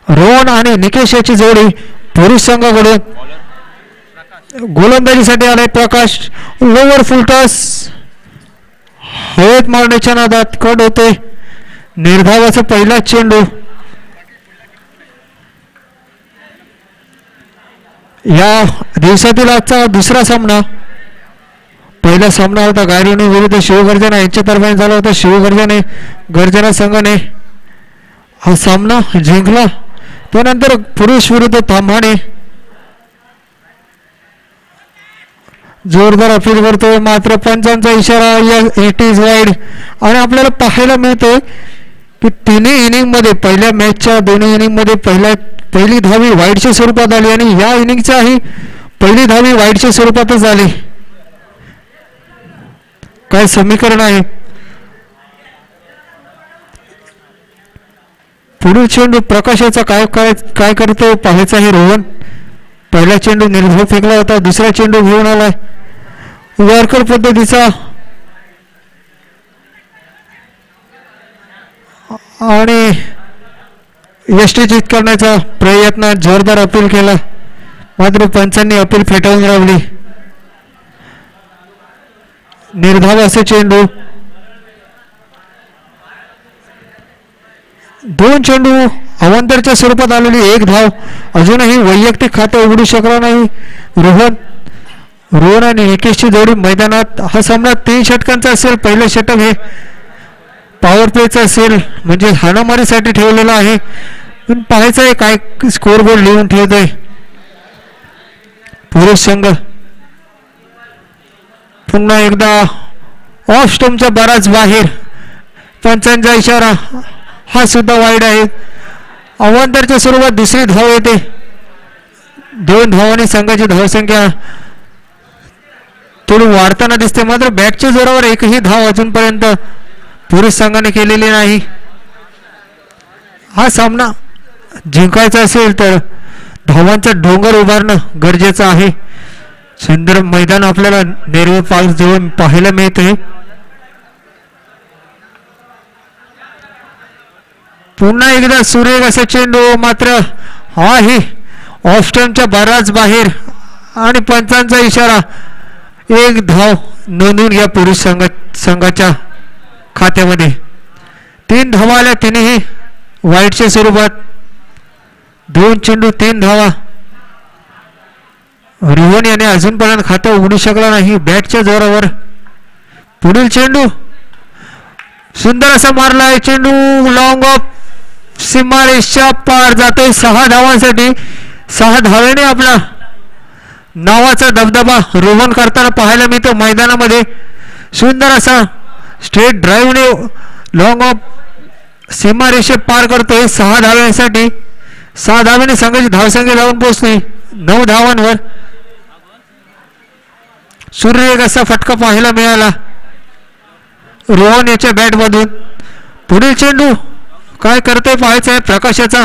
रोहन आणि निकेश याची जोडी पुरुष संघाकडून गोलंदाजीसाठी आले. प्रकाश लोवर फुलटॉस हवेत मारण्याच्या नादात कट होते. निर्धावाचा पहिला चेंडू. या दिवसातील आजचा दुसरा सामना. पहिला सामना होता गायरोनी विरुद्ध शिवगर्जना यांच्या दरम्यान झाला होता. गर्जना संघाने हा सामना जिंकला. त्यानंतर पुरुष विरुद्ध तांभाणे जोरदार अपील करतोय, मात्र पंचांचा इशारा इट इज वाईड. आणि आपल्याला पाहायला मिळतोय की तिन्ही इनिंग मध्ये पहिल्या मॅचच्या दोन्ही इनिंग मध्ये पहिली धावी वाईडच्या स्वरूपात आली आणि या इनिंगचाही पहिली धावी वाईडच्या स्वरूपातच आली. काय समीकरण आहे. पुढील चेंडू प्रकाशाचा काय करतो पाहायचा आहे. रोहन पहिला चेंडू निर्धाव फेकला होता. दुसरा चेंडू घेऊन आलाय वॉर्कर पद्धतीचा आणि यष्टीचित करण्याचा प्रयत्न. जोरदार अपील केला मात्र पंचांनी अपील फेटाळून लावली. निर्धाव असे चेंडू. दोन चेंडू अवांतरच्या स्वरूपात आलेली एक धाव. अजूनही वैयक्तिक खाते उघडू शकला नाही रोहन आणि निकेशची जोडी मैदानात. हा सामना 3 षटकांचा असेल. पहिलं षटक हे पॉवर प्लेचं असेल म्हणजे हाणामारीसाठी ठेवलेलं आहे. पण पाहायचं आहे काय स्कोर बोर्ड लिहून ठेवतोय पुरुष संघ. पुन्हा एकदा ऑफ स्टंपच्या बराच बाहेर. पंचांचा इशारा. हा सुद्धा वाईड आहे. अवांतरच्या स्वरूपात दुसरी धाव येते. 2 धावांनी संघाची धावसंख्या थोडी वाढताना दिसते. मात्र बॅटच्या जोरावर एकही धाव अजूनपर्यंत पुरुष संघाने केलेली नाही. हा सामना जिंकायचा असेल तर धावांचा डोंगर उभारणं गरजेचं आहे. सुंदर मैदान आपल्याला नेरळ पार्क जवळ पाहायला मिळते. पुन्हा एकदा सुरेख असा चेंडू. मात्र हाही ऑफ स्टंपच्या बराच बाहेर आणि पंचांचा इशारा. एक धाव नोंदवून घ्या पुरुष संघाच्या खात्यामध्ये. 3 धावा आल्या. तिनेही वाईडच्या स्वरूपात. 2 चेंडू 3 धावा. रोहन याने अजूनपर्यंत खातं उघडू शकला नाही बॅटच्या जोरावर. पुढील चेंडू सुंदर असा मारला आहे चेंडू. लॉंग ऑफ सीमारेषा पार जातोय. 6 धावांसाठी. 6 धावेने आपला नावाचा दबदबा रोहन करताना पाहायला मिळतो मैदानामध्ये. सुंदर असा स्ट्रेट ड्राईव्हने लॉंग ऑफ सीमारेषे पार करतोय 6 धाव्यांसाठी. 6 धावेने संघाची धावसंख्या जाऊन पोहोचली 9 धावांवर. सूर्य असा फटका पाहायला मिळाला रोहन याच्या बॅट मधून. पुढील चेंडू काय करतोय पाहायचा आहे प्रकाशाचा.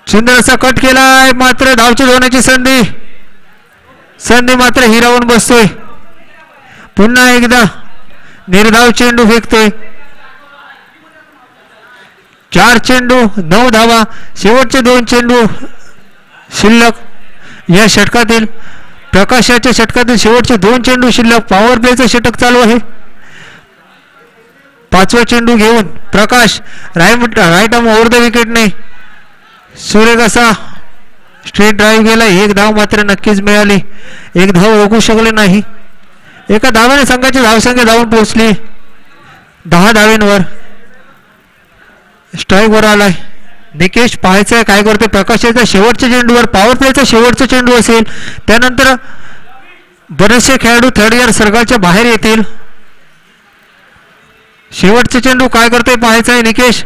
सुंदर असा कट केलाय. मात्र धावची होण्याची संधी मात्र हिरावून बसतोय. पुन्हा एकदा निर्धाव चेंडू फेकतोय. 4 चेंडू 9 धावा. शेवटचे 2 चेंडू शिल्लक. या षटकातील प्रकाशाच्या षटकातील शेवटचे 2 चेंडू शिल्लक. पॉवर प्लेचं षटक चालू आहे. 5वा चेंडू घेऊन प्रकाश राईट आर्म ओव्हर द विकेटने सुरेख असा स्ट्रेट ड्राईव्ह गेला. 1 धाव मात्र नक्कीच मिळाली. 1 धाव रोखू शकले नाही. एका धावाने संघाची धावसंख्या धावून पोहोचली 10 धावेंवर. स्ट्राईक वर आलाय निकेश. पाहायचंय काय करतोय प्रकाशाच्या शेवटच्या चेंडूवर. पॉवर प्लेचा शेवटचा चेंडू असेल. त्यानंतर बरेचसे खेळाडू थर्ड इयर सर्कलच्या बाहेर येतील. शेवटचे चेंडू काय करतोय पाहायचंय निकेश.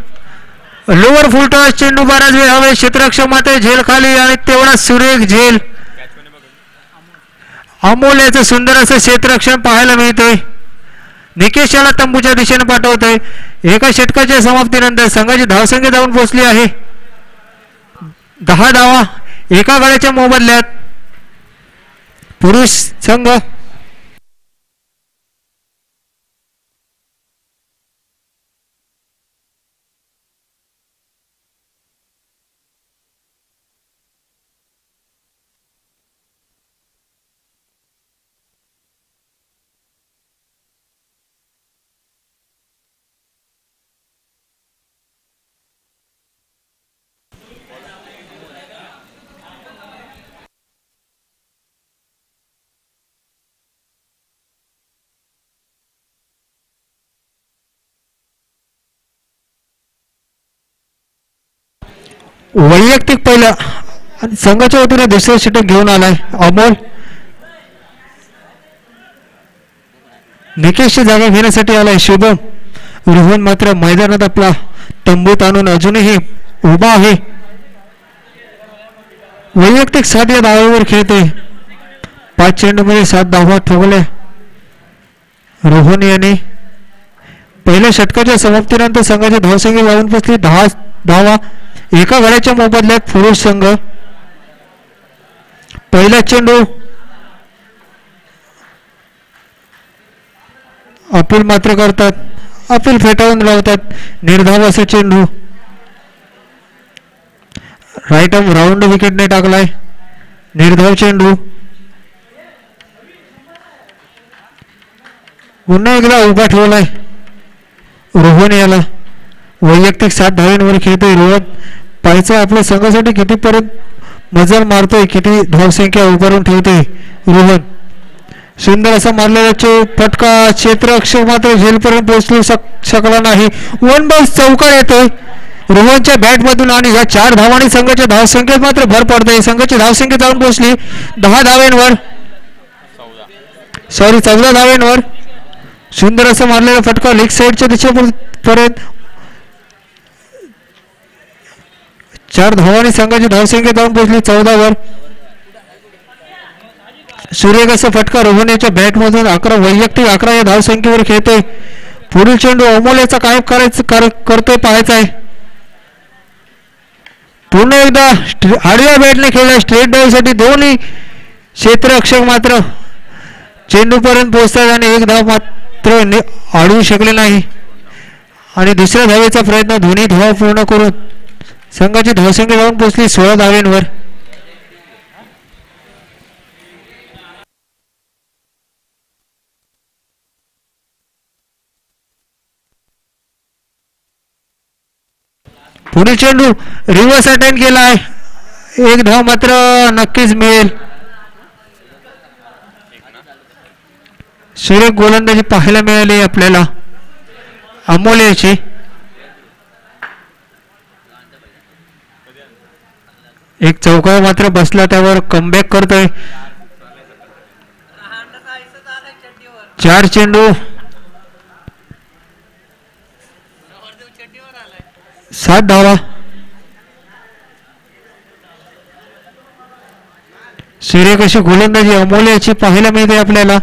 लोअर फुल टॉस चेंडू बराच वेळ हवे. क्षेत्ररक्षक मात्र झेल खाली आणि तेवढा सुरेख झेल. अमोल याचं सुंदर असं क्षेत्ररक्षण पाहायला मिळतंय. निकेश याला तंबूच्या दिशेने पाठवतोय. एका षटकाच्या समाप्तीनंतर संघाची धावसंख्या जाऊन पोहोचली आहे 10 धावा एका गड्याच्या मोबदल्यात. पुरुष संघ वैयक्तिक पहिलं आणि संघाच्या वतीने दुसरं षटक घेऊन आलाय अमोल. निकेशची जागा घेण्यासाठी आलाय शुभम. रोहन मात्र मैदानात आपला तंबूत आणून अजूनही उभा आहे. वैयक्तिक 7 या धावांवर खेळते. 5 चेंडूमध्ये 7 धावा ठोकल्या रोहन याने. पहिल्या षटकाच्या समाप्तीनंतर संघाची धावसंख्या वाढून पोचली 10 धावा. एका गड्याच्या मोबदल्यात पुरुष संघ. पहिला चेंडू अपील मात्र करतात. अपील फेटाळून लावतात. निर्धावाचा चेंडू राईट आर्म राऊंड विकेटने टाकलाय. निर्धाव चेंडू पुन्हा एकदा उभा ठेवलाय रोहन याला. वैयक्तिक 7 धावांवर खेळतोय रोहन. पाहायचं आपल्या संघासाठी कितीपर्यंत मजल मारतोय, किती धावसंख्या उभारून ठेवतोय रोहन. सुंदर असा मारलेला फटका क्षेत्ररक्षक मात्र झेलपर्यंत पोहोचू शकला नाही. 1 बॉल चौकार येतोय रोहनच्या बॅटमधून आणि या 4 धावांनी संघाच्या धावसंख्येत मात्र भर पडते. संघाची धावसंख्या जाऊन पोहोचली 10 धावांवर, 14 धावांवर. सुंदर असा मारलेला फटका लेग साईडच्या दिशेपर्यंत. 4 धावांनी संघाची धावसंख्या जाऊन पोहोचली 14 वर. सुरेख असा फटका रोहन याच्या बॅटमधून 11 वैयक्तिक 11 या धावसंख्येवर खेळतोय. पुढील चेंडू अमोल याचा काय करतोय पाहायचा आहे. पुन्हा एकदा आडव्या बॅटने खेळला स्ट्रेट ड्राईव्हसाठी. दोन्ही क्षेत्ररक्षक मात्र चेंडूपर्यंत पोहोचतात आणि एक धाव मात्र अडवू शकले नाही. आणि दुसऱ्या धावेचा प्रयत्न. दोन्ही धावा पूर्ण करून संघाची धावसंख्या जाऊन पोहोचली 16 धावांवर. पुढे चेंडू रिव्हर्स अटेंड केलाय. एक धाव मात्र नक्कीच मिळेल. सुरेख गोलंदाजी पाहायला मिळाली आपल्याला अमोल याची. एक चौकार मात्र बसला, त्यावर कमबॅक करतोय. 4 चेंडू 7 धावा. सुरेख अशी गोलंदाजी अमोल याची पाहायला मिळते आपल्याला.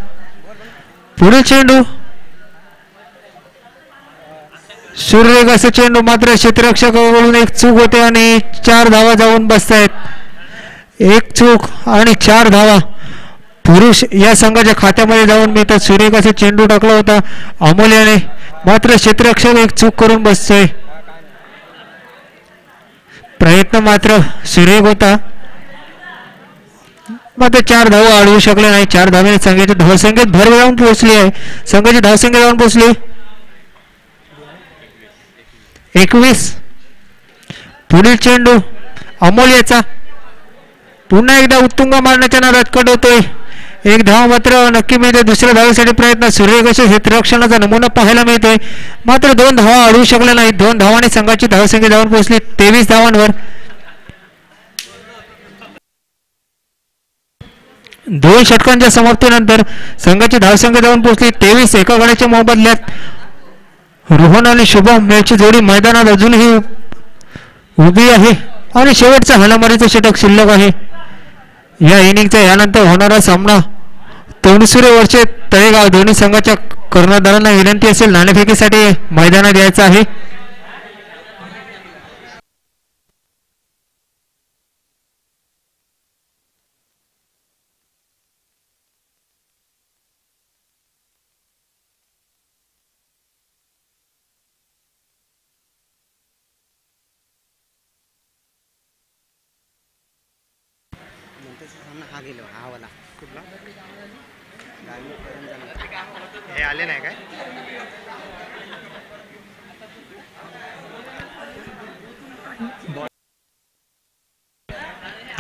पुढे चेंडू सुरेख असं चेंडू मात्र क्षेत्ररक्षकाकडून एक चूक होते आणि 4 धावा जाऊन बसतायत. एक चूक आणि 4 धावा पुरुष या संघाच्या खात्यामध्ये जाऊन मिळतात. सुरेख असा चेंडू टाकला होता अमोल याने, मात्र क्षेत्ररक्षक एक चूक करून बसतोय. प्रयत्न मात्र सुरेख होता, मात्र 4 धावा अडवू शकले नाही. 4 धावांनी संघाच्या धावसंख्येत भर जाऊन पोहोचली आहे. संघाची धावसंख्या जाऊन पोहोचली 21. पुढील चेंडू अमोल याचा. पुन्हा एकदा उत्तुंग मारण्याच्या नादात कट होतोय. एक धाव मात्र नक्की मिळते. दुसऱ्या धावेसाठी प्रयत्न. सुरेख अशा क्षेत्ररक्षणाचा नमुना पाहायला मिळतोय, मात्र 2 धावा अडवू शकले नाही. 2 धावांनी संघाची धावसंख्या जाऊन पोहोचली 23 धावांवर. 2 षटकांच्या समाप्तीनंतर संघाची धावसंख्या जाऊन पोहोचली 23. एका गड्याच्या मोबदल्यात रोहन आणि शुभम याची जोडी मैदानात अजूनही उभी आहे आणि शेवटचा हाणामारीचा षटक शिल्लक आहे. या इनिंगचा यानंतर होणारा सामना तोंडसुरेवरचे तळेगाव. दोन्ही संघाच्या कर्णधारांना विनंती असेल नाणेफेकीसाठी मैदानात यायचं आहे. आले नाही काय.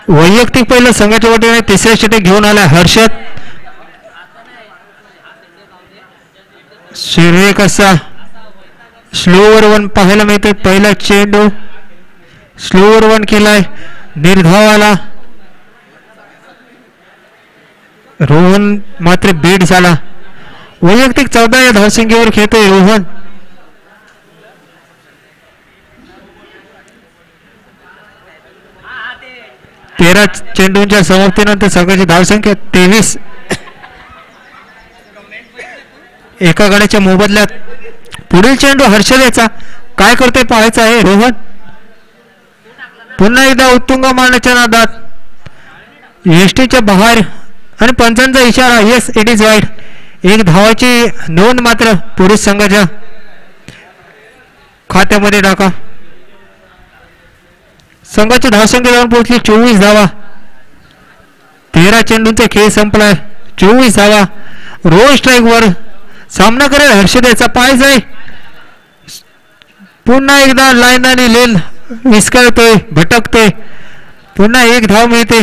वैयक्तिक पहिलं संघाच्या वतीने तिसऱ्या षटक घेऊन आला हर्षद. सुरेख असा स्लोवर 1 पाहायला मिळते. पहिला चेंडू स्लोवर वन केलाय, निर्धावाला. रोहन मात्र बीट झाला. वैयक्तिक 14 या धावसंख्येवर खेळतोय रोहन. तेरा चेंडूंच्या समाप्तीनंतर संघाची धावसंख्या 23. एका गड्याच्या मोबदल्यात पुढील चेंडू हर्षदेचा. काय करतोय पाहायचं आहे रोहन. पुन्हा एकदा उत्तुंग मारण्याच्या नादात एसटीच्या बाहेर आणि पंचांचा इशारा. Yes, it is wide. एक धावाची नोंद मात्र पुरुष संघाच्या खात्यामध्ये टाका. संघाची धावसंख्या जाऊन पोहोचली 24 धावा. 13 चेंडूंचा खेळ संपलाय. 24 धावा. रोज स्ट्राईक वर सामना करेल हर्षदेचा. पाय जाय. पुन्हा एकदा लाईन आणि लेन विस्कळतोय, भटकते. पुन्हा एक धाव मिळते.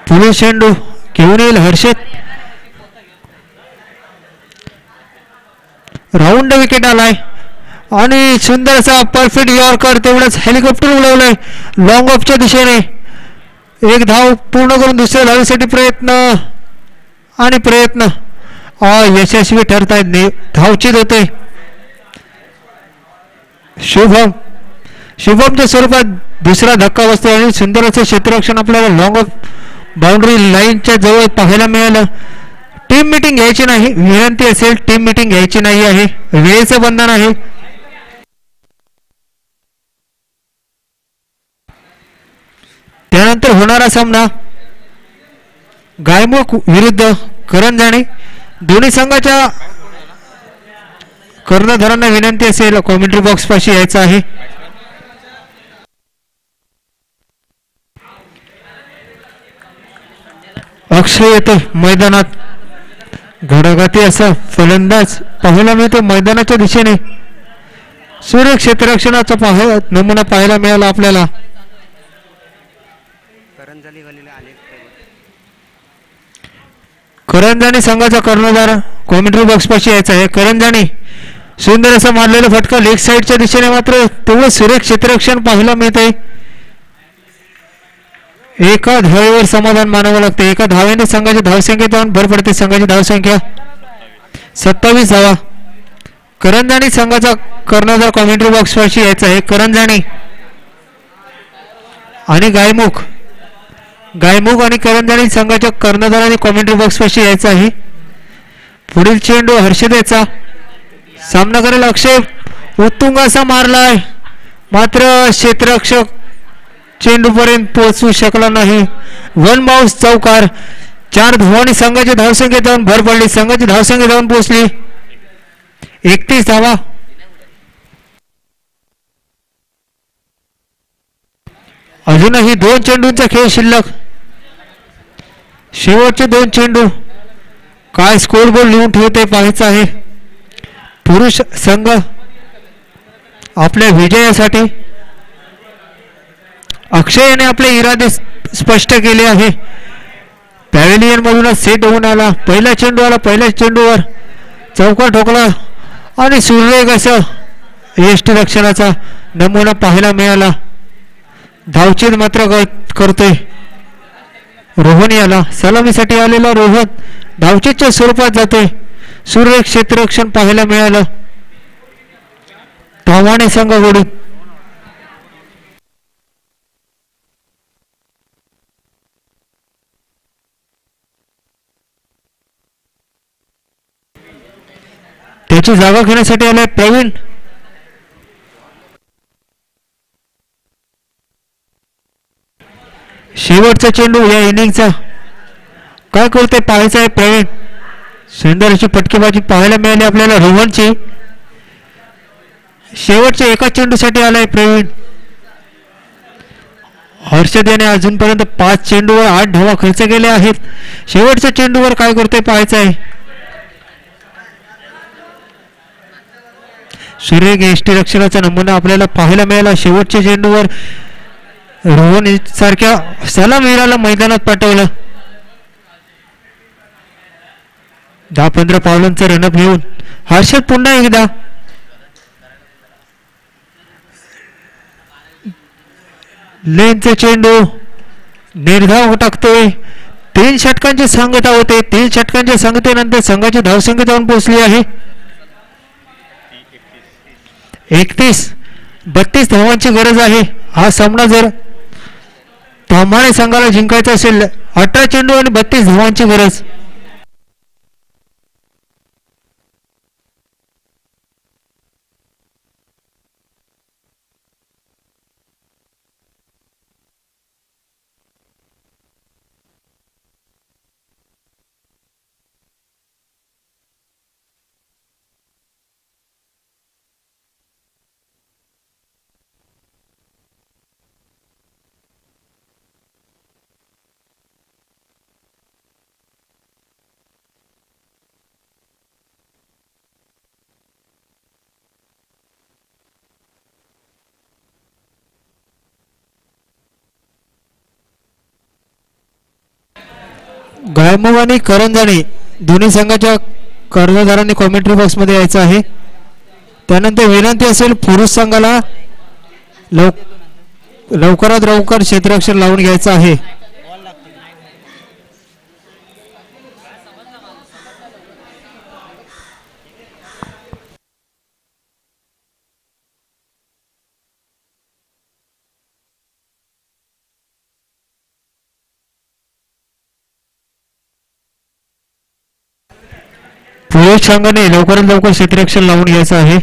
पुढील चेंडू घेऊन येईल हर्षद. राऊंड विकेट आलाय आणि सुंदर असा परफेक्ट यॉर्कर. तेवढंच हेलिकॉप्टर उडवलंय लॉंग ऑफच्या दिशेने. एक धाव पूर्ण करून दुसऱ्या धावेसाठी प्रयत्न आणि प्रयत्न यशस्वी ठरतायत. धावचीत होते. शुभमच्या स्वरूपात दुसरा धक्का बसतो आणि सुंदर असं क्षेत्ररक्षण आपल्याला लॉंग ऑफ बाउंड्री लाईनच्या जवळ पाहायला मिळालं. टीम मीटिंग घ्यायची नाही, विनंती असेल. टीम मीटिंग घ्यायची नाही आहे, वेळेचं बंधन आहे. त्यानंतर होणारा सामना गायमुख विरुद्ध करंजाणे. दोन्ही संघाच्या कर्णधारांना विनंती असेल कॉमेंट्री बॉक्स पाशी यायचं आहे. अक्षय येतो मैदानात. घडाघाती असा फलंदाज पाहायला मिळतो मैदानाच्या दिशेने. सूर्य क्षेत्ररक्षणाचा नमुना पाहायला मिळाला आपल्याला. करंजाणे संघाचा कर्णधार कॉमेंट्री बॉक्स पाशी यायचा आहे. करंजाणे सुंदर असा मारलेला फटका लेग साईडच्या दिशेने मात्र तेवढं सूर्य क्षेत्ररक्षण पाहायला मिळतंय. एका धावेवर समाधान मानावं लागते. एका धावेने संघाच्या धावसंख्येत जाऊन भर पडते. संघाची धावसंख्या 27 धावा. करंजाणे संघाचा कर्णधार कॉमेंट्री बॉक्स पाशी यायचा आहे. करंजाणे आणि गायमुख आणि करंजाणे संघाच्या कर्णधाराने कॉमेंट्री बॉक्स पाशी यायचा आहे. पुढील चेंडू हर्षदेचा. सामना करेल अक्षय. उत्तुंग असा मारलाय मात्र क्षेत्ररक्षक चेंडूपर्यंत पोहोचू शकला नाही. वन बाउन्स चौकार. 4 धावांनी संघाच्या धावसंख्येत जाऊन भर पडली. संघाची धावसंख्या जाऊन पोहोचली 31 धावा. अजूनही 2 चेंडूंचा खेळ शिल्लक. शेवटचे 2 चेंडू. काय स्कोर बोर्ड लिहून ठेवते पाहायचं आहे. पुरुष संघ आपल्या विजयासाठी अक्षयने आपले इरादे स्पष्ट केले आहे. पॅव्हेलियन मधूनच सेट होऊन आला. पहिला चेंडू आला. पहिल्या चेंडूवर चौकार ठोकला आणि सुरेख असं यष्टीरक्षणाचा नमुना पाहायला मिळाला. धावचीत मात्र करतोय रोहन. याला सलामीसाठी आलेला रोहन धावचीतच्या स्वरूपात जातोय. सुरेख क्षेत्ररक्षण पाहायला मिळालं धावाने संघाकडून. त्याची जागा घेण्यासाठी आलाय प्रवीण. शेवटचा चेंडू या इनिंगचा. काय करतोय पाहायचं आहे प्रवीण. सुंदर अशी फटकेबाजी पाहायला मिळाली आपल्याला रोहनची. शेवटच्या एका चेंडूसाठी आलाय प्रवीण. हर्षद याने अजूनपर्यंत 5 चेंडूवर 8 धावा खर्च केल्या आहेत. शेवटच्या चेंडूवर काय करतोय पाहायचं आहे. सुरेख यष्टीरक्षणाचा नमुना आपल्याला पाहायला मिळाला. शेवटच्या चेंडूवर रोहन सारख्या सलामीराला मैदानात पाठवलं. 10-15 पावलांचा रनअप घेऊन हर्षद पुन्हा एकदा लेनचा चेंडू निर्धाव टाकतोय. 3 षटकांची सांगता होते. 3 षटकांच्या सांगतेनंतर संघाची धावसंख्या जाऊन पोहोचली आहे 32 धावांची गरज आहे. हा सामना जर ताम्हाणे संघाला जिंकायचा असेल 18 चेंडू आणि 32 धावांची गरज. गायमुख आणि करंजाणे दोन्ही संघाच्या कर्णधारांनी कॉमेंट्री बॉक्समध्ये यायचं आहे. त्यानंतर विनंती असेल पुरुष संघाला लवकरात लवकर क्षेत्ररक्षण लावून घ्यायचं आहे. पुरुष संघाने लवकरात लवकर क्षेत्ररक्षण लावून घ्यायचं आहे.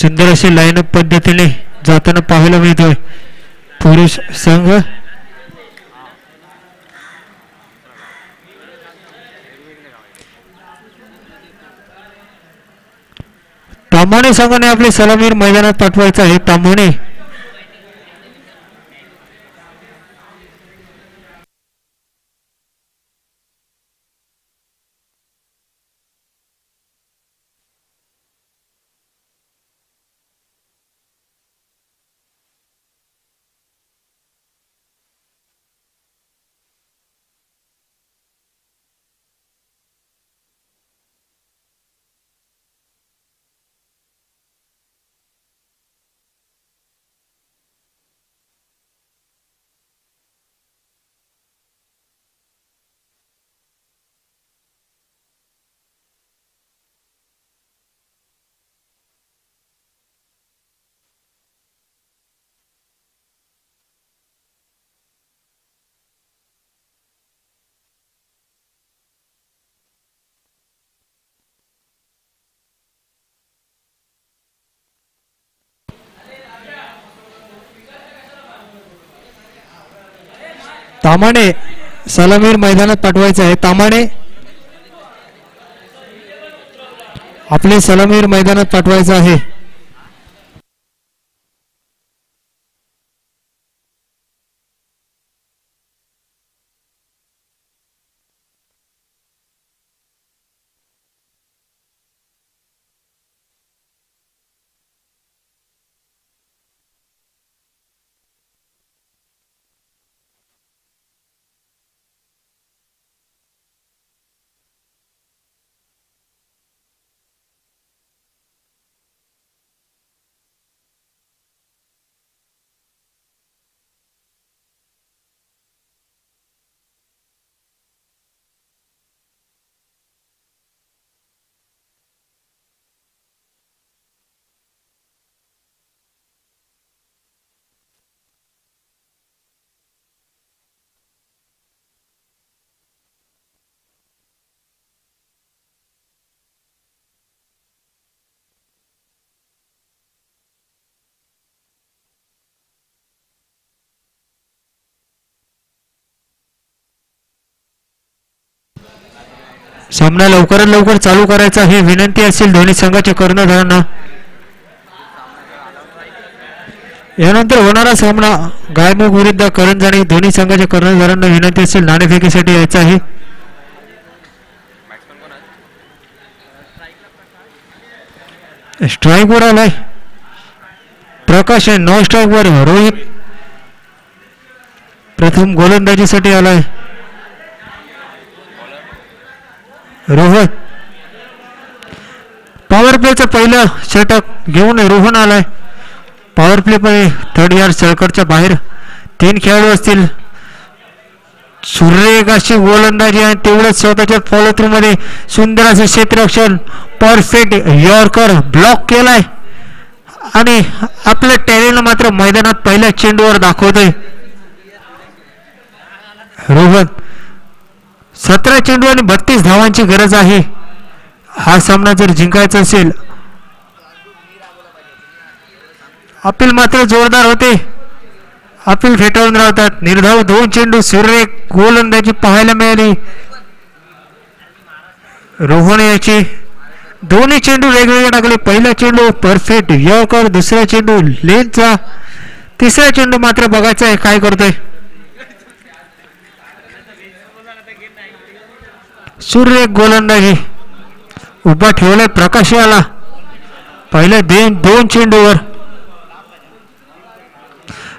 सुंदर अशी लाईनअप पद्धतीने जाताना पाहायला मिळतोय पुरुष संघ. ताम्हाणे संघाने आपले सलामीर मैदानात पाठवायचं आहे. ताम्हाणे ताम्हाणे सलामीर मैदानात पाठवायचं आहे. ताम्हाणे आपले सलामीर मैदानात पाठवायचं आहे. सामना लवकरात लवकर चालू करायचा ही विनंती असेल दोन्ही संघाच्या कर्णधारांना. यानंतर होणारा सामना गायमुख विरुद्ध करंजाणी. दोन्ही संघाच्या कर्णधारांना विनंती असेल नाणेफेकीसाठी यायचं आहे. स्ट्राईक वर आलाय प्रकाश. नो स्ट्राईक वर रोहित प्रथम गोलंदाजीसाठी आलाय. रोहन पॉवर प्लेचं पहिलं षटक घेऊन रोहन आलाय. पॉवर प्ले मध्ये थर्ड यार्ड सर्कलच्या बाहेर 3 खेळाडू असतील. सुरेख अशी गोलंदाजी आणि तेवढंच स्वतःच्या फॉलो थ्रू मध्ये सुंदर असं क्षेत्ररक्षण. परफेक्ट यॉर्कर ब्लॉक केलाय आणि आपल्या टॅलेंट मात्र मैदानात पहिल्या चेंडूवर दाखवतोय. रोहन 17 चेंडू आणि 32 धावांची गरज आहे. हा सामना जर जिंकायचा असेल. अपील मात्र जोरदार होते. अपील फेटाळून राहतात. निर्धाव 2 चेंडू सुरेख गोलंदाजी पाहायला मिळाली रोहन याची. दोन्ही चेंडू वेगवेगळे टाकले. पहिला चेंडू परफेक्ट यॉर्कर, दुसरा चेंडू लेनचा, तिसरा चेंडू मात्र बघायचा आहे काय करतोय. सुरेख गोलंदाजी उभा ठेवलाय प्रकाश आला. पहिल्या 2 चेंडूवर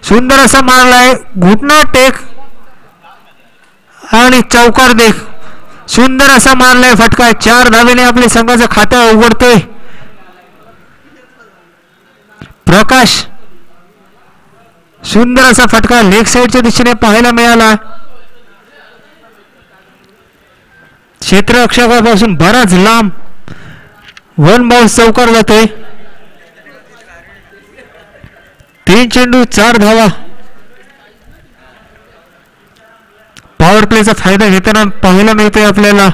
सुंदर असा मारलाय. घुटना टेक आणि चौकार देख. सुंदर असा मारलाय फटका. 4 धावेने आपल्या संघाचा खाता उघडतोय प्रकाश. सुंदर असा फटका लेग साइडच्या दिशेने पाहायला मिळाला. क्षेत्ररक्षकापासून बराच लांब 1 बाउन्स चौकार जातोय. 3 चेंडू 4 धावा. पॉवर प्लेचा फायदा घेताना पाहायला मिळतोय आपल्याला.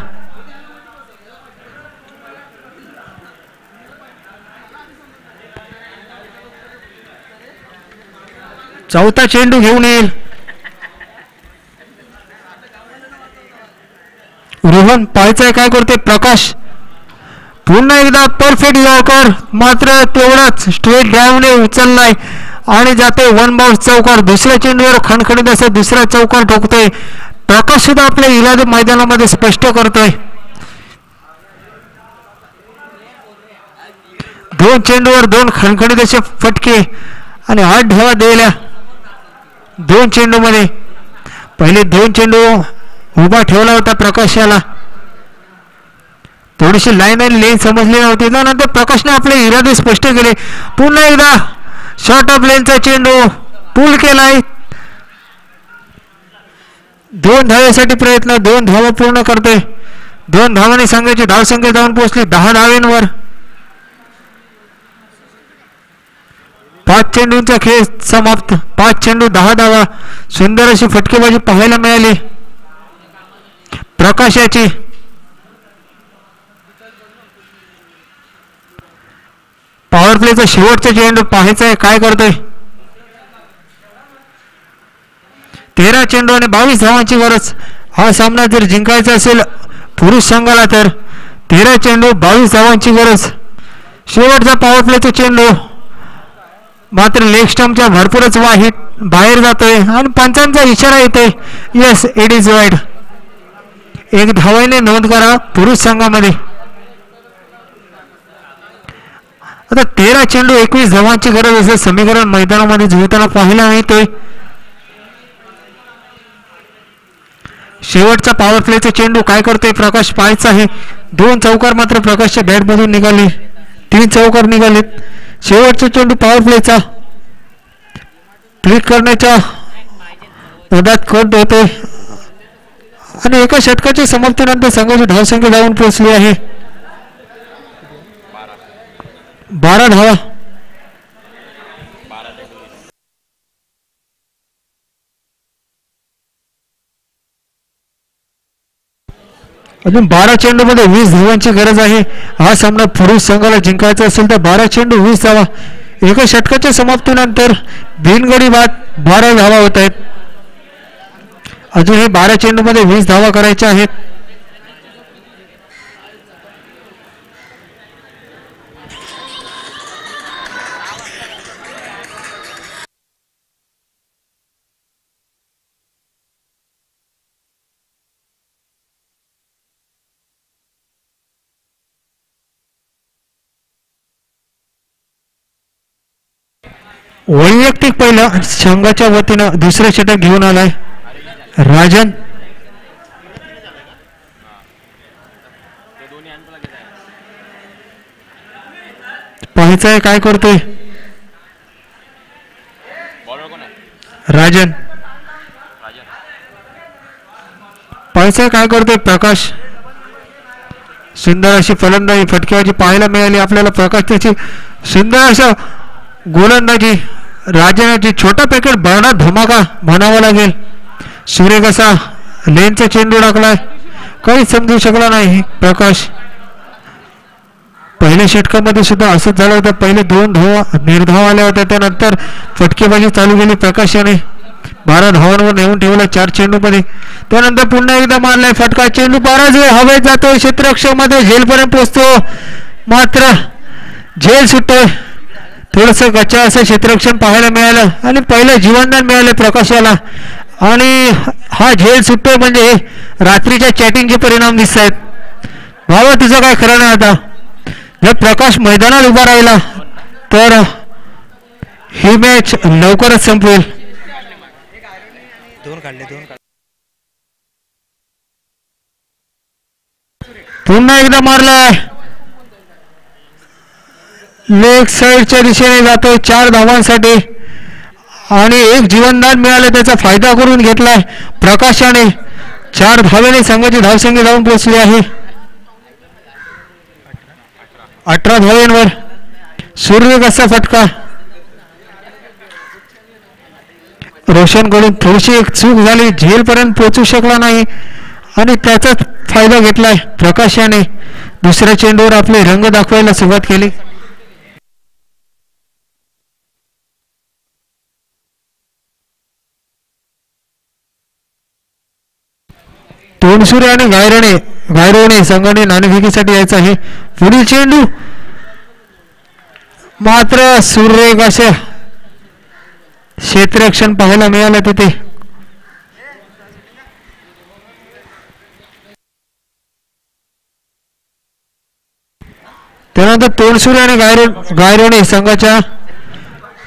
चौथा चेंडू घेऊन येईल रोहन. पाहायचंय काय करते प्रकाश. पुन्हा एकदा परफेक्ट यॉर्कर मात्र तेवढाच स्ट्रेट ड्राईव्हने उचललाय आणि जाते 1 बाउन्स चौकार. दुसऱ्या चेंडूवर खणखणीत असा दुसरा चौकार ठोकतोय प्रकाश. सुद्धा आपल्या इलाज मैदानामध्ये स्पष्ट करतोय. 2 चेंडूवर 2 खणखणीत असे फटके आणि 8 धावा दिल्या 2 चेंडू मध्ये. पहिले 2 चेंडू उभा ठेवला होता प्रकाशाला. थोडीशी लाईन आणि लेन समजली नव्हती. त्यानंतर प्रकाशने आपले इरादे स्पष्ट केले. पुन्हा एकदा शॉर्ट ऑफ लेनचा चेंडू पूल केलाय. 2 धावेसाठी प्रयत्न. 2 धावा पूर्ण करते. 2 धावांनी संघाची धावसंख्या जाऊन पोहोचली 10 धावेंवर. 5 चेंडूंचा खेळ समाप्त. 5 चेंडू 10 धावा. सुंदर अशी फटकेबाजी पाहायला मिळाली प्रकाशाची. पॉवर प्लेचा शेवटचा चेंडू पाहायचा आहे काय करतोय. 13 चेंडू आणि 22 धावांची गरज. हा सामना जर जिंकायचा असेल पुरुष संघाला तर 13 चेंडू 22 धावांची गरज. शेवटचा पॉवर प्लेचा चेंडू मात्र लेग स्टंपच्या भरपूरच वाहीत बाहेर जातोय आणि पंचांचा इशारा येतोय. Yes it is wide. 1 धावाने नोंद करा पुरुष संघामध्ये. आता 13 चेंडू 21 धावांची गरज असं समीकरण मैदानामध्ये जुळताना पाहायला मिळतोय. शेवटचा पॉवर प्लेचा चेंडू काय करतोय प्रकाश पाहायचा आहे. 2 चौकार मात्र प्रकाशच्या बॅटमधून निघाले. 3 चौकार निघालेत. शेवटचा चेंडू पॉवर प्लेचा क्लिक करण्याच्या पदात कट होतोय आणि एका षटकाच्या समाप्तीनंतर संघाची धावसंख्या जाऊन पोहोचली आहे 12 धावा. अजून 12 चेंडू मध्ये 20 धावांची गरज आहे. हा सामना पुरुष संघाला जिंकायचा असेल तर 12 चेंडू 20 धावा. एका षटकाच्या समाप्तीनंतर बिनगडी बाद 12 धावा होत आहेत. अजून हे 12 चेंडू मध्ये 20 धावा करायच्या आहेत. वैयक्तिक पहिलं संघाच्या वतीनं दुसरं षटक घेऊन आलाय राजन. पाहायचंय काय करतोय राजन. पाहायचंय काय करतोय प्रकाश. सुंदर अशी फलंदाजी फटकेबाजी पाहायला मिळाली आपल्याला. प्रकाश त्याची सुंदर असं गोलंदाजी. राजनाची छोटा पॅकेट बडा धमाका म्हणावा लागेल. सूर्य कसा लेनचा चेंडू टाकलाय काही समजू शकला नाही प्रकाश. पहिल्या षटकामध्ये सुद्धा असंच झालं होतं. पहिले 2 धावा निर्धाव आल्या होत्या त्यानंतर फटकेबाजी चालू केली प्रकाशाने. 12 धावांवर नेऊन ठेवला 4 चेंडूमध्ये. त्यानंतर पुन्हा एकदा मारलाय फटका. चेंडू बराच वेळ हवेत जातो क्षेत्ररक्षणामध्ये झेलपर्यंत पोहोचतो मात्र झेल सुटतोय. थोडस गच्चा असं क्षेत्ररक्षण पाहायला मिळालं आणि पहिलं जीवनदान मिळालं प्रकाशाला. आणि हा झेल सुटतोय म्हणजे रात्रीच्या चॅटिंगचे परिणाम दिसत आहेत. भावा तुझं काय खरं नाही आता. जर प्रकाश मैदानात उभा राहिला तर ही मॅच लवकरच संपवेल. पुन्हा एकदा मारलाय लेग साईडच्या दिशेने जातोय 4 धावांसाठी आणि एक जीवनदान मिळालं त्याचा फायदा करून घेतलाय प्रकाशाने. 4 धावेने संघाची धावसंख्या जाऊन पोहोचली आहे 18 धावांवर. सूर्य कसा फटका. रोशनकडून थोडीशी एक चूक झाली झेलपर्यंत पोहोचू शकला नाही आणि त्याचाच फायदा घेतलाय प्रकाशाने. दुसऱ्या चेंडूवर आपले रंग दाखवायला सुरुवात केली. तोंडसुरे आणि गायरोने संघाने नाणेफेकीसाठी यायचं आहे. पुढील चेंडू मात्र सूर्य कशा क्षेत्ररक्षण पाहायला मिळालं तिथे. त्यानंतर तोंडसुरे आणि गायरोने संघाच्या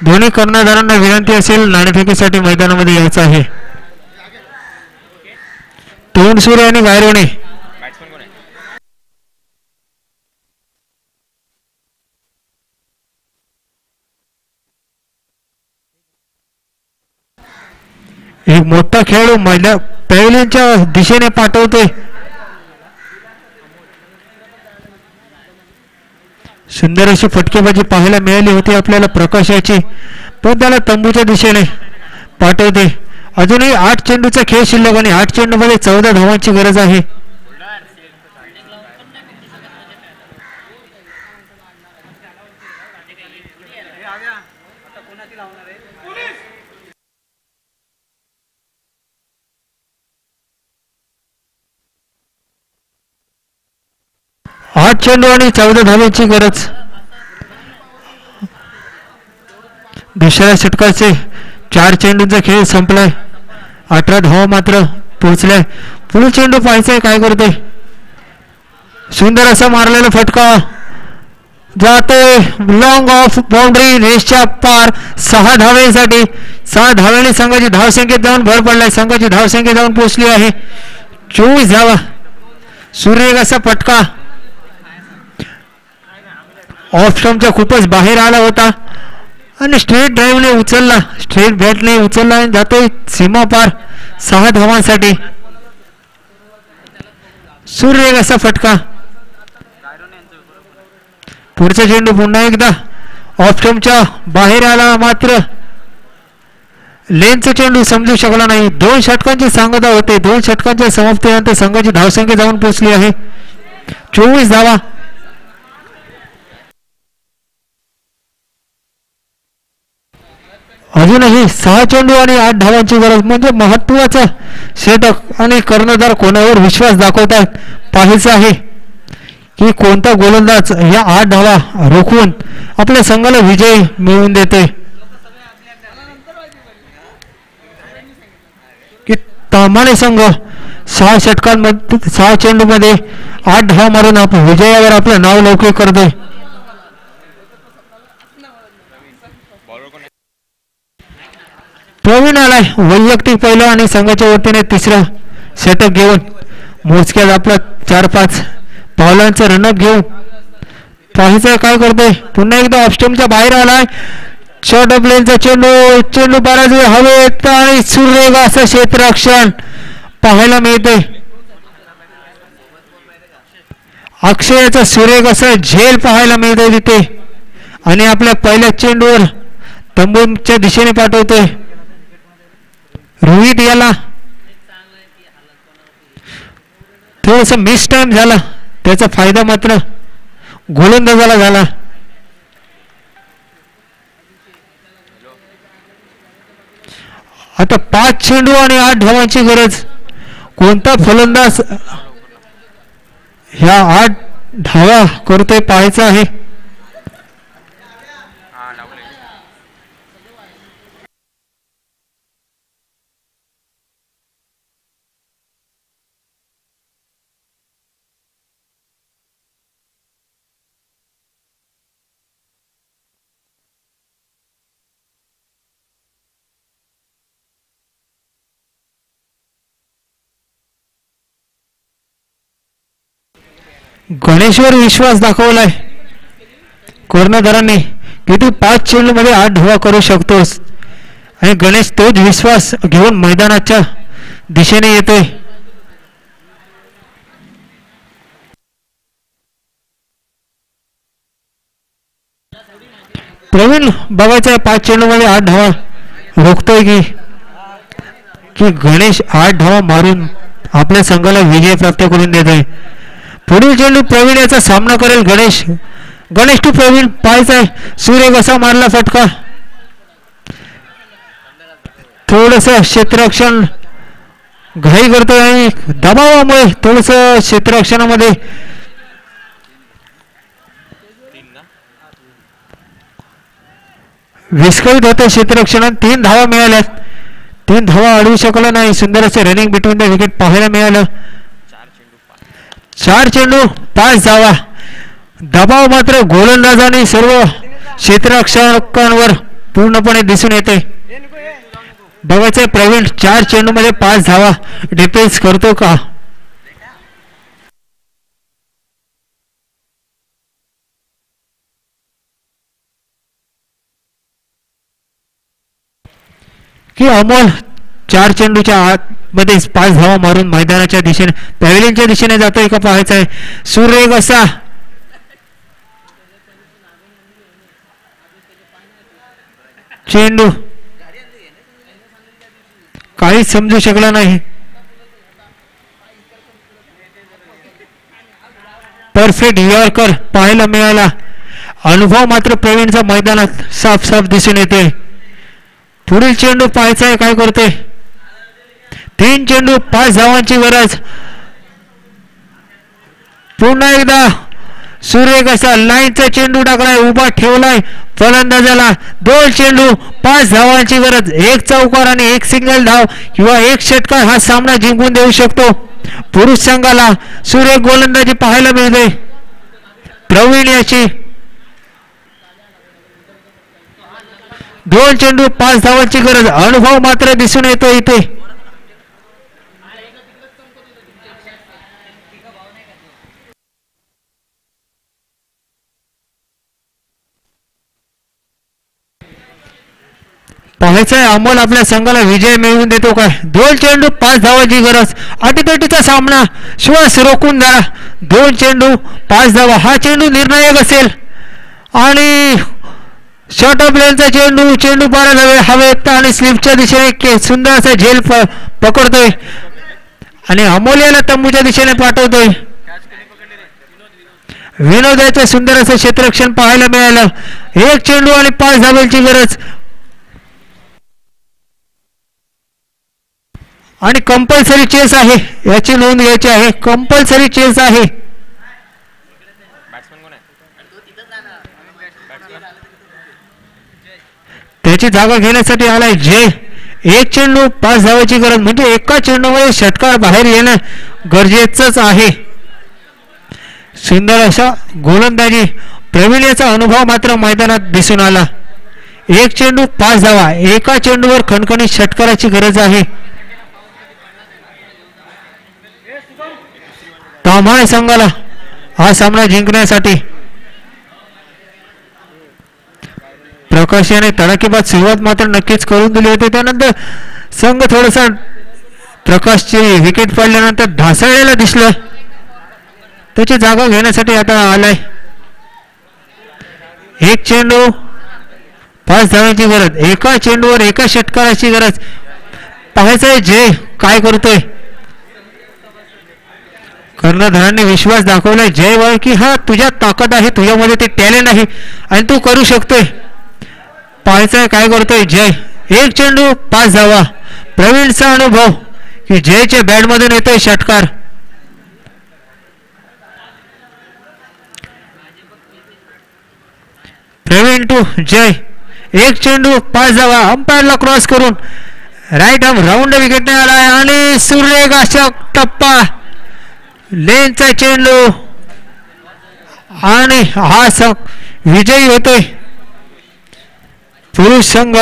दोन्ही कर्णधारांना विनंती असेल नाणेफेकीसाठी मैदानामध्ये यायचं आहे. तोंडसुरे आणि गायरोने. एक मोठा खेळाडू पॅव्हिलियनच्या दिशेने पाठवतोय. सुंदर अशी फटकेबाजी पाहायला मिळाली होती आपल्याला प्रकाशाची पण त्याला तंबूच्या दिशेने पाठवते. अजूनही 8 चेंडूचा खेळ शिल्लक आणि 8 चेंडूमध्ये 14 धावांची गरज आहे. चेंडू आणि 14 धावांची गरज. दुसऱ्या षटकाचे 4 चेंडूंचा खेळ संपलाय. 18 धावा मात्र पोहोचलाय. पुढील चेंडू पाहायचंय काय करतोय. सुंदर असा मारलेला फटका जातोय लॉंग ऑफ बाउंड्री रेसच्या पार 6 धावेसाठी. 6 धावेने संघाची धावसंख्येत जाऊन भर पडलाय. संघाची धावसंख्या जाऊन पोहोचली आहे 24 धावा. सूर्य कसा फटका ऑफ स्टंपच्या खूपच बाहेर आला होता आणि स्ट्रेट ड्राईव्हने उचलला. स्ट्रेट बॅटने उचलला आणि जातोय सीमा पार 6 धावांसाठी. सूर्य कसा फटका. पुढचा चेंडू पुन्हा एकदा ऑफ स्टंपच्या बाहेर आला मात्र लेनचा चेंडू समजू शकला नाही. 2 षटकांची सांगता होते. 2 षटकांच्या समाप्तीनंतर संघाची धावसंख्या जाऊन पोहोचली आहे 24 धावा. अजूनही 6 चेंडू आणि 8 धावांची गरज म्हणजे महत्वाचा षटक आणि कर्णधार कोणावर विश्वास दाखवतात पाहायचं आहे की कोणता गोलंदाज या 8 धावा रोखून आपल्या संघाला विजय मिळवून देते. की तामाने संघ 6 षटकांमध्ये 6 चेंडूमध्ये 8 धावा मारून आपण विजयावर आपलं नाव लौकिक करते. प्रवीण आलाय वैयक्तिक पहिलं आणि संघाच्या वतीने तिसरं षटक घेऊन मोजक्यात आपला 4-5 पावलांचा रनअप घेऊन पाहायचं काय करतोय. पुन्हा एकदा ऑफस्टमच्या बाहेर आलाय. शॉर्ट ऑफ लेनचा चेंडू बराच वेळ हवेत आणि सुरेख असं क्षेत्ररक्षण पाहायला मिळते. अक्षयचा सुरेख असं झेल पाहायला मिळते तिथे आणि आपल्या पहिल्या चेंडूवर तंबूच्या दिशेने पाठवतोय रोहित. याला थोडस मिस टाइम झाला, त्याचा फायदा मात्र गोलंदाजाला झाला. आता 5 चेंडू आणि 8 धावांची गरज. कोणता फलंदाज ह्या 8 धावा करतोय पाहायचं आहे. गणेशवर विश्वास दाखवलाय कर्णधारांनी की तू 5 चेंडू मध्ये 8 धावा करू शकतोस आणि गणेश तोच विश्वास घेऊन मैदानाच्या दिशेने येतोय. प्रवीण बघायचं 5 चेंडू मध्ये 8 धावा रोखतोय की गणेश 8 धावा मारून आपल्या संघाला विजय प्राप्त करून देत आहे. पुढील चेंडू प्रवीण याचा सामना करेल गणेश टू प्रवीण पाहायचा आहे. सूर्य कसा मारला फटका. थोडस क्षेत्ररक्षण घाई करतोय आणि दबावामुळे थोडस क्षेत्ररक्षणामध्ये विस्कळीत होते क्षेत्ररक्षणात. 3 धावा मिळाल्यात. 3 धावा अडवू शकला नाही. सुंदर असे रनिंग बिटवीन द विकेट पाहायला मिळालं. 4 चेंडू 5 धावा. दबाव मात्र गोलंदाजाने सर्व क्षेत्ररक्षकांवर पूर्णपणे दिसून येते. बघायचे प्रवीण 4 चेंडू मध्ये 5 धावा डिफेन्स करतो का. की अमोल 4 चेंडूच्या आतमध्ये 5 धावा मारून मैदानाच्या दिशेने पॅव्हिलियनच्या दिशेने जातोय का पाहायचं आहे. सूर्य कसा चेंडू काहीच समजू शकला नाही. परफेक्ट यॉर्कर पाहायला मिळाला. अनुभव मात्र प्रवीणचा मैदानात साफ साफ दिसून येते. पुढील चेंडू पाहायचा आहे काय करते. 3 चेंडू 5 धावांची गरज. पुन्हा एकदा सूर्य कसा लाईनचा चेंडू टाकलाय, उभा ठेवलाय फलंदाजाला. 2 चेंडू 5 धावांची गरज. 1 चौकार आणि 1 सिंगल धाव किंवा 1 षटकार हा सामना जिंकून देऊ शकतो पुरुष संघाला. सूर्य गोलंदाजी पाहायला मिळते प्रवीण याची. 2 चेंडू 5 धावांची गरज. अनुभव मात्र दिसून येतो इथे. पाहायचं आहे अमोल आपल्या संघाला विजय मिळवून देतो काय. 2 चेंडू 5 धावांची गरज. अटीतटीचा सामना. श्वास रोखून जरा. 2 चेंडू 5 धावा. हा चेंडू निर्णायक असेल आणि शॉर्ट ऑफ लेनचा चेंडू 12 धावे हवेत आणि स्लिपच्या दिशेने सुंदर असा झेल पकडतोय आणि अमोल याला तंबूच्या दिशेने पाठवतोय. विनोदाचं सुंदर असं क्षेत्ररक्षण पाहायला मिळालं. 1 चेंडू आणि 5 धावांची गरज आणि कंपल्सरी चेस आहे याची नोंद घ्यायची आहे. कंपल्सरी चेस आहे. त्याची जागा घेण्यासाठी आलाय जय. 1 चेंडू 5 धावांची गरज म्हणजे एका चेंडूमध्ये षटकार बाहेर येणं गरजेचंच आहे. सुंदर असा गोलंदाजी. प्रवीण याचा अनुभव मात्र मैदानात दिसून आला. एक चेंडू 5 धावा. एका चेंडूवर खणखणीत षटकाराची गरज आहे. ताम्हाणे संघाला हा सामना जिंकण्यासाठी. प्रकाश याने तडाखेबाज सुरुवात मात्र नक्कीच करून दिली होती. त्यानंतर संघ थोडासा प्रकाशची विकेट पडल्यानंतर ढासळलेला दिसलं. त्याची जागा घेण्यासाठी आता आलाय. एक चेंडू 5 धावांची गरज. एका चेंडूवर एका षटकाराची गरज. पाहायचंय जय काय करतोय. कर्णधारांनी विश्वास दाखवलाय जयवर की हा तुझ्यात ताकद आहे, तुझ्यामध्ये ते टॅलेंट आहे आणि तू करू शकतोय. पाहायचंय काय करतोय जय. एक चेंडू 5 धावा. प्रवीणचा अनुभव की जयच्या बॅट मधून येतोय षटकार. प्रवीण टू जय. एक चेंडू 5 धावा. अंपायरला क्रॉस करून राईट आर्म राऊंड विकेटने आलाय आणि सुरेख अशा टप्पा लेनचा चेंडू आणि हा विजयी होतोय पुरुष संघ.